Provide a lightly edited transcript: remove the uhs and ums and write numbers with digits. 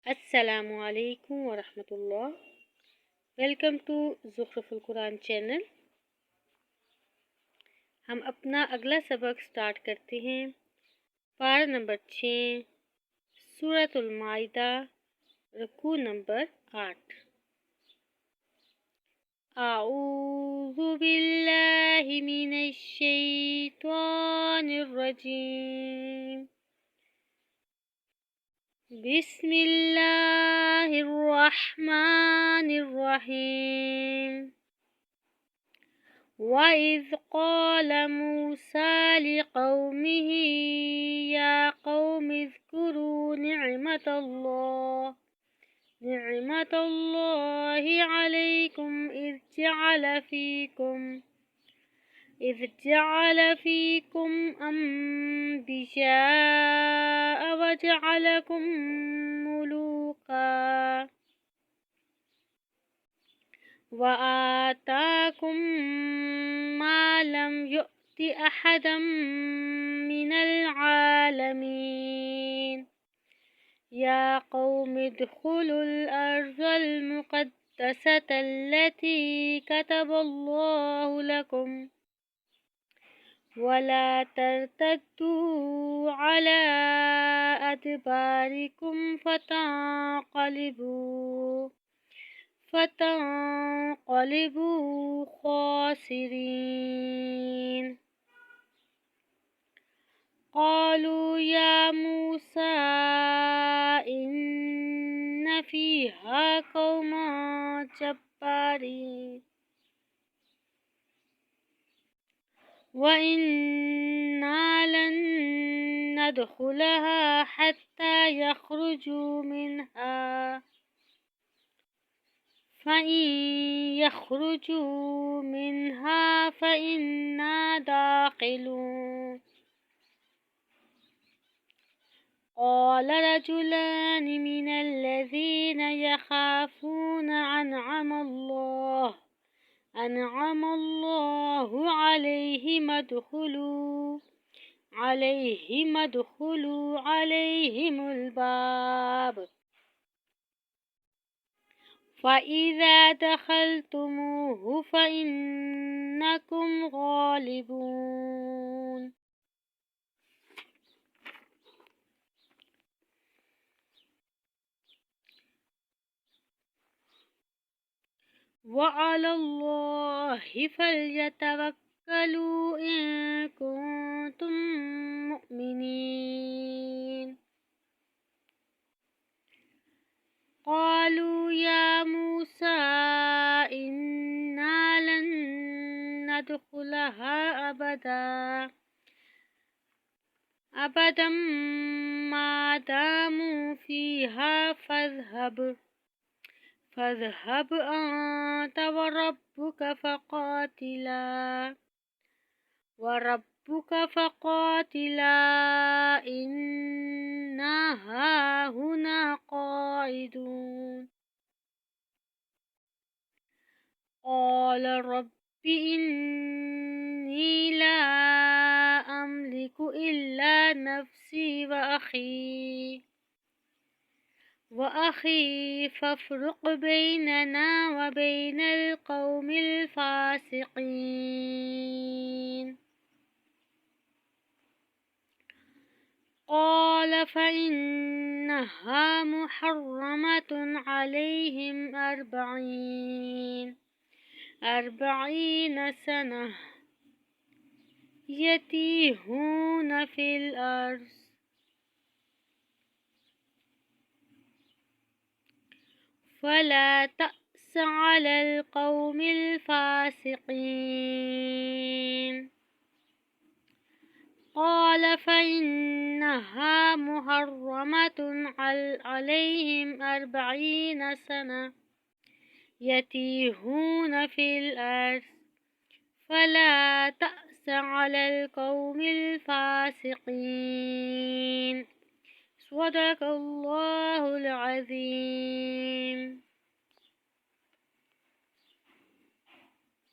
السلام علیکم ورحمۃ اللہ۔ ویلکم ٹو زخرف القرآن چینل۔ ہم اپنا اگلا سبق سٹارٹ کرتے ہیں۔ پارہ نمبر 6، سورۃ المائدہ، رکوع نمبر 8۔ اعوذ باللہ من الشیطان الرجیم، بسم اللہ الرحمن الرحیم۔ وَإِذْ قَالَ مُوسَىٰ لِقَوْمِهِ يَا قَوْمِ اذْكُرُوا نِعْمَةَ اللَّهِ عَلَيْكُمْ إِذْ جَعَلَ فِيكُمْ أَنبِيَاءَ وَجَعَلَكُم مُّلُوكًا وَآتَاكُم مَّا لَمْ يُؤْتِ أَحَدًا مِّنَ الْعَالَمِينَ۔ يَا قَوْمِ ادْخُلُوا الْأَرْضَ الْمُقَدَّسَةَ الَّتِي كَتَبَ اللَّهُ لَكُمْ وَلَا تَرْتَدُّوا عَلَىٰ أَدْبَارِكُمْ فَتَنقَلِبُوا خَاسِرِينَ۔ قَالُوا يَا مُوسَىٰ إِنَّ فِيهَا قَوْمًا جَبَّارِينَ وَإِنَّا لَن نَّدْخُلَهَا حَتَّىٰ يَخْرُجُوا مِنْهَا فَإِن يَخْرُجُوا مِنْهَا فَإِنَّا دَاخِلُونَ۔ قَالَ رَجُلَانِ مِنَ الَّذِينَ يَخَافُونَ أَنْعَمَ اللَّهُ عَلَيْهِمُ ادْخُلُوا عَلَيْهِمُ الْبَابَ فَإِذَا دَخَلْتُمُوهُ فَإِنَّكُمْ غَالِبُونَ۔ وَعَلَى اللَّهِ فَلْيَتَوَكَّلِ إِن كُنتُم مُّؤْمِنِينَ۔ قَالُوا يَا مُوسَىٰ إِنَّا لَن نَّدْخُلَهَا أَبَدًا مَّا دَامُوا فِيهَا فاذهب أنت وربك فقاتلا إنا هاهنا قاعدون۔ قال رب إني لا أملك إلا نفسي وأخي فافرق بيننا وبين القوم الفاسقين۔ قال فإنها محرمة عليهم 40 سنة يتيهون في الأرض فلا تأس على القوم الفاسقين۔ قال فإنها محرمة عليهم 40 سنة يتيهون في الأرض فلا تأس على القوم الفاسقين۔ صدق اللہ العظیم۔